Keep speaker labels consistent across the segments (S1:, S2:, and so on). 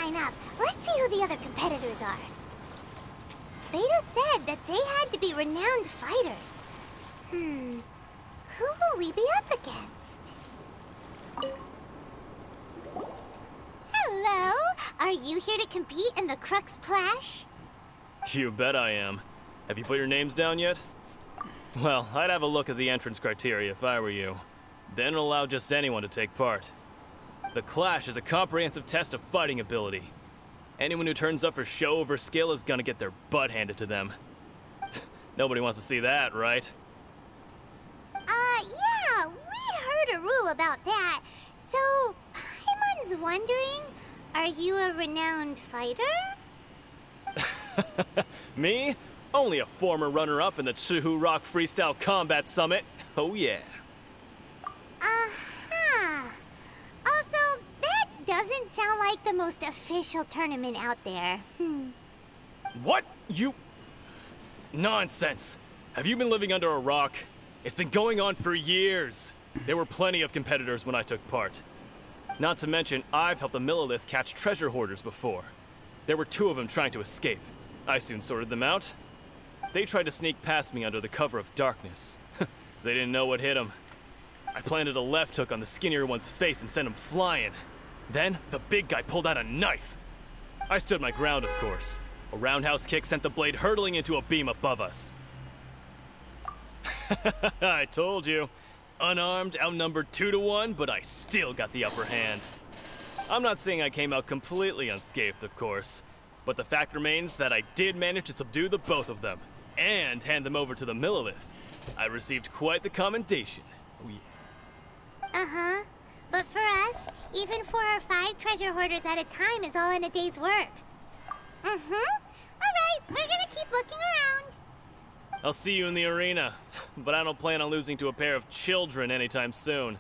S1: line up. Let's see who the other competitors are. Beto said that they had to be renowned fighters. Who will we be up against? Hello! Are you here to compete in the Crux Clash?
S2: You bet I am. Have you put your names down yet? Well, I'd have a look at the entrance criteria if I were you. Then it'll allow just anyone to take part. The Clash is a comprehensive test of fighting ability. Anyone who turns up for show over skill is gonna get their butt handed to them. Nobody wants to see that, right?
S1: Yeah, we heard a rule about that. So, Paimon's wondering, are you a renowned fighter?
S2: Me? Only a former runner-up in the Chihu Rock Freestyle Combat Summit. Oh yeah.
S1: Also, that doesn't sound like the most official tournament out there.
S2: What? You... Nonsense. Have you been living under a rock? It's been going on for years. There were plenty of competitors when I took part. Not to mention, I've helped the Makeleleee catch treasure hoarders before. There were 2 of them trying to escape. I soon sorted them out. They tried to sneak past me under the cover of darkness. They didn't know what hit them. I planted a left hook on the skinnier one's face and sent him flying. Then, the big guy pulled out a knife. I stood my ground, of course. A roundhouse kick sent the blade hurtling into a beam above us. I told you. Unarmed, outnumbered 2 to 1, but I still got the upper hand. I'm not saying I came out completely unscathed, of course. But the fact remains that I did manage to subdue the both of them, and hand them over to the Makeleleee. I received quite the commendation. Oh yeah.
S1: But for us, even 4 or 5 treasure hoarders at a time is all in a day's work. Alright, we're gonna keep looking around.
S2: I'll see you in the arena, but I don't plan on losing to a pair of children anytime soon.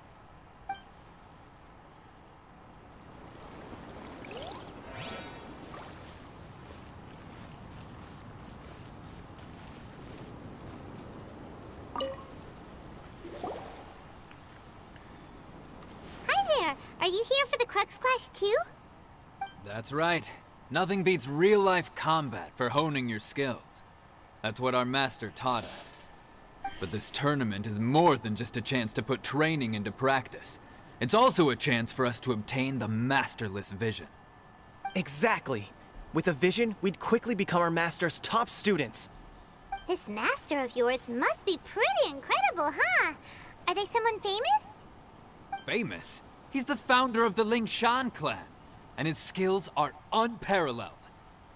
S1: Are you here for the Crux Clash too?
S3: That's right. Nothing beats real-life combat for honing your skills. That's what our master taught us. But this tournament is more than just a chance to put training into practice. It's also a chance for us to obtain the masterless vision.
S4: Exactly. With a vision, we'd quickly become our master's top students.
S1: This master of yours must be pretty incredible, huh? Are they someone famous?
S3: Famous? He's the founder of the Lingshan clan, and his skills are unparalleled.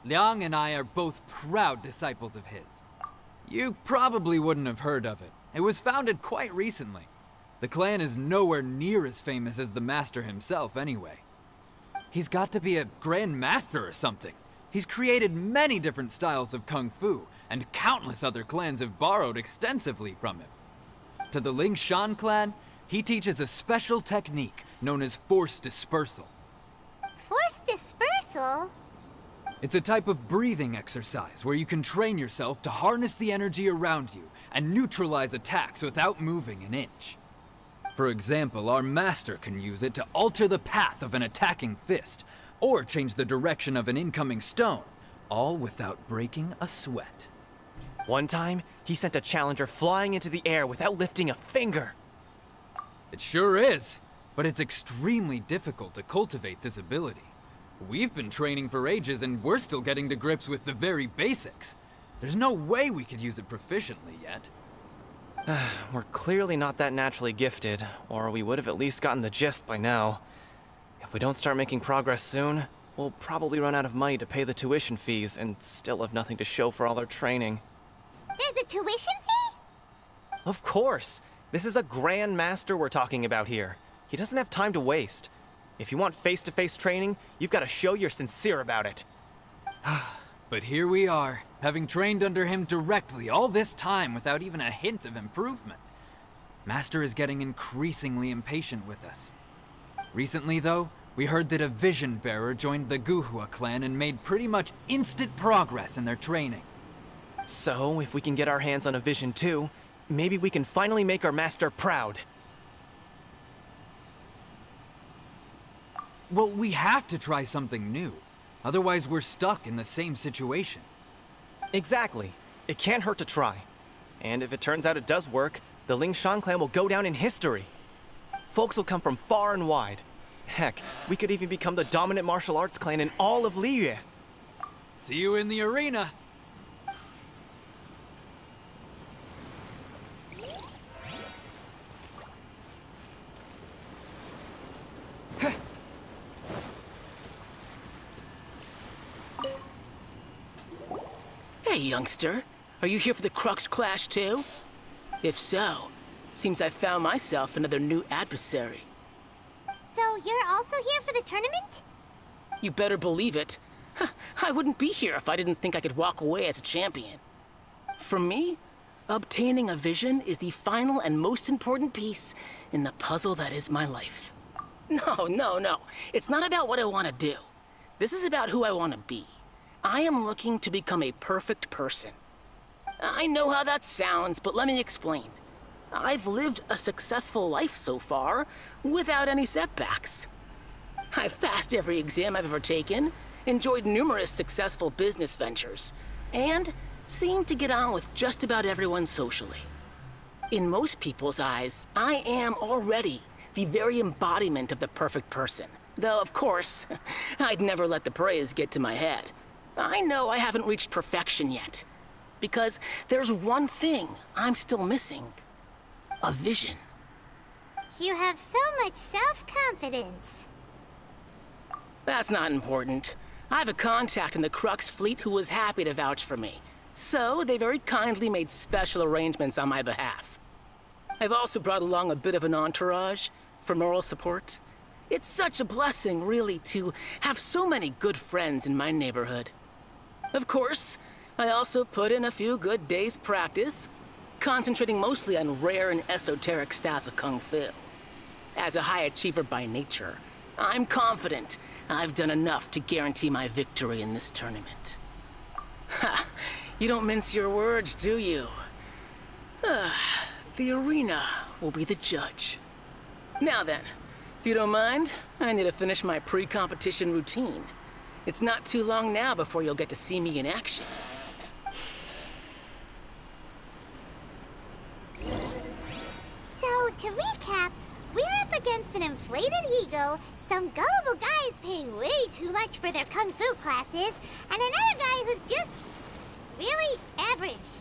S3: Liang and I are both proud disciples of his. You probably wouldn't have heard of it. It was founded quite recently. The clan is nowhere near as famous as the master himself anyway. He's got to be a grand master or something. He's created many different styles of kung fu, and countless other clans have borrowed extensively from him. To the Lingshan clan, he teaches a special technique known as force dispersal.
S1: Force dispersal?
S3: It's a type of breathing exercise where you can train yourself to harness the energy around you and neutralize attacks without moving an inch. For example, our master can use it to alter the path of an attacking fist, or change the direction of an incoming stone, all without breaking a sweat.
S4: One time, he sent a challenger flying into the air without lifting a finger.
S3: It sure is, but it's extremely difficult to cultivate this ability. We've been training for ages and we're still getting to grips with the very basics. There's no way we could use it proficiently yet.
S4: We're clearly not that naturally gifted, or we would have at least gotten the gist by now. If we don't start making progress soon, we'll probably run out of money to pay the tuition fees and still have nothing to show for all our training.
S1: There's a tuition fee?
S4: Of course! This is a Grand Master we're talking about here. He doesn't have time to waste. If you want face-to-face training, you've got to show you're sincere about it.
S3: But here we are, having trained under him directly all this time without even a hint of improvement. Master is getting increasingly impatient with us. Recently, though, we heard that a vision bearer joined the Guhua clan and made pretty much instant progress in their training.
S4: So, if we can get our hands on a vision too, maybe we can finally make our master proud.
S3: Well, we have to try something new. Otherwise, we're stuck in the same situation.
S4: Exactly. It can't hurt to try. And if it turns out it does work, the Lingshan clan will go down in history. Folks will come from far and wide. Heck, we could even become the dominant martial arts clan in all of Liyue.
S3: See you in the arena.
S5: Hey, youngster. Are you here for the Crux Clash, too? If so, seems I found myself another new adversary.
S1: So you're also here for the tournament?
S5: You better believe it. I wouldn't be here if I didn't think I could walk away as a champion. For me, obtaining a vision is the final and most important piece in the puzzle that is my life. No. It's not about what I want to do. This is about who I want to be. I am looking to become a perfect person. I know how that sounds, but let me explain. I've lived a successful life so far, without any setbacks. I've passed every exam I've ever taken, enjoyed numerous successful business ventures, and seem to get on with just about everyone socially. In most people's eyes, I am already the very embodiment of the perfect person. Though, of course, I'd never let the praise get to my head. I know I haven't reached perfection yet, because there's one thing I'm still missing. A vision.
S1: You have so much self-confidence.
S5: That's not important. I have a contact in the Crux fleet who was happy to vouch for me, so they very kindly made special arrangements on my behalf. I've also brought along a bit of an entourage for moral support. It's such a blessing, really, to have so many good friends in my neighborhood. Of course, I also put in a few good days' practice, concentrating mostly on rare and esoteric styles of Kung Fu. As a high achiever by nature, I'm confident I've done enough to guarantee my victory in this tournament. Ha! You don't mince your words, do you? The arena will be the judge. Now then, if you don't mind, I need to finish my pre-competition routine. It's not too long now before you'll get to see me in action.
S1: So, to recap, we're up against an inflated ego, some gullible guys paying way too much for their kung fu classes, and another guy who's just really average.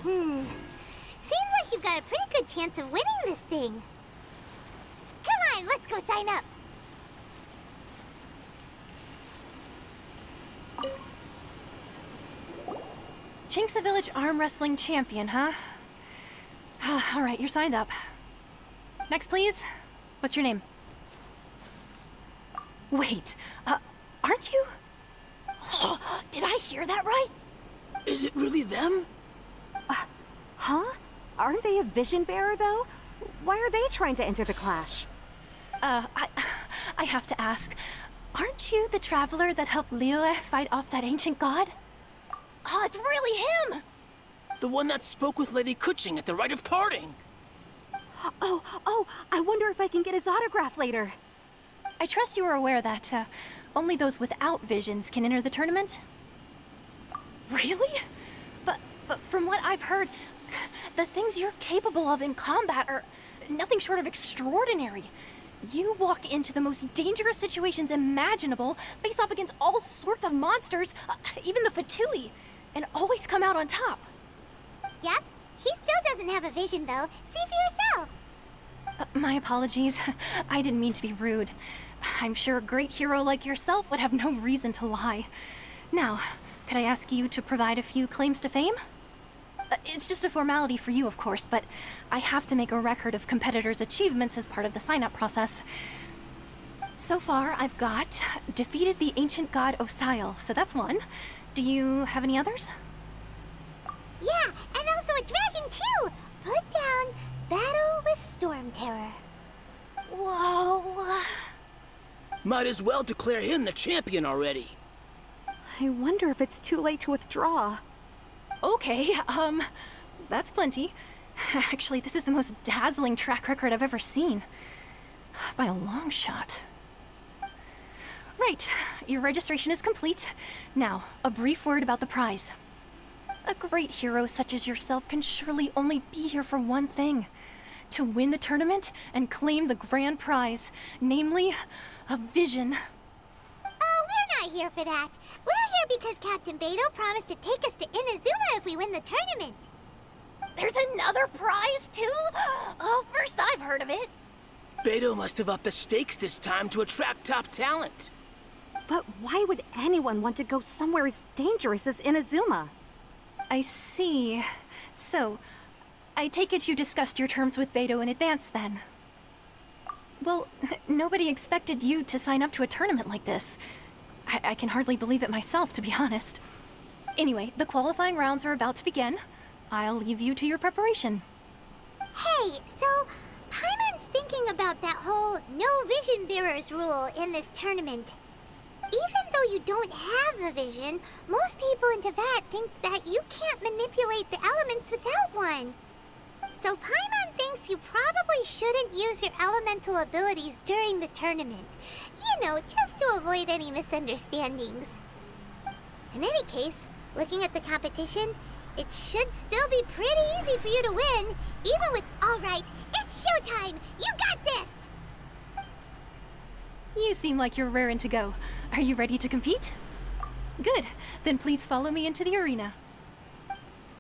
S1: Seems like you've got a pretty good chance of winning this thing. Come on, let's go sign up.
S6: Chinksa Village Arm Wrestling Champion, huh? All right, you're signed up. Next, please. What's your name? Wait, aren't you? Did I hear that right?
S5: Is it really them?
S7: Huh? Aren't they a vision bearer, though? Why are they trying to enter the clash?
S6: I have to ask, aren't you the traveler that helped Liyue fight off that ancient god? Oh, it's really him!
S5: The one that spoke with Lady Kuching at the rite of parting.
S7: Oh, I wonder if I can get his autograph later.
S6: I trust you are aware that, only those without visions can enter the tournament? Really? But from what I've heard, the things you're capable of in combat are nothing short of extraordinary. You walk into the most dangerous situations imaginable, face off against all sorts of monsters, even the Fatui, and always come out on top.
S1: Yep, he still doesn't have a vision though. See for yourself.
S6: My apologies. I didn't mean to be rude. I'm sure a great hero like yourself would have no reason to lie. Now, could I ask you to provide a few claims to fame? It's just a formality for you, of course, but I have to make a record of competitors' achievements as part of the sign-up process. So far, I've got defeated the ancient god Osail, so that's one. Do you have any others?
S1: Yeah, and also a dragon too! Put down Battle with Storm Terror.
S6: Whoa.
S5: Might as well declare him the champion already.
S7: I wonder if it's too late to withdraw.
S6: Okay, that's plenty. Actually, this is the most dazzling track record I've ever seen. By a long shot. Right. Your registration is complete. Now, a brief word about the prize. A great hero such as yourself can surely only be here for one thing. To win the tournament and claim the grand prize, namely, a vision.
S1: Oh, we're not here for that. We're here because Captain Beto promised to take us to Inazuma if we win the tournament.
S6: There's another prize, too? Oh, first I've heard of it.
S5: Beto must have upped the stakes this time to attract top talent.
S7: But why would anyone want to go somewhere as dangerous as Inazuma?
S6: I see. So, I take it you discussed your terms with Beto in advance, then? Well, nobody expected you to sign up to a tournament like this. I can hardly believe it myself, to be honest. Anyway, the qualifying rounds are about to begin. I'll leave you to your preparation.
S1: Hey, so Paimon's thinking about that whole no vision bearers rule in this tournament. Even though you don't have a vision, most people in Teyvat think that you can't manipulate the elements without one. So Paimon thinks you probably shouldn't use your elemental abilities during the tournament. You know, just to avoid any misunderstandings. In any case, looking at the competition, it should still be pretty easy for you to win, even with, alright, it's showtime! You got this!
S6: You seem like you're raring to go. Are you ready to compete? Good. Then please follow me into the arena.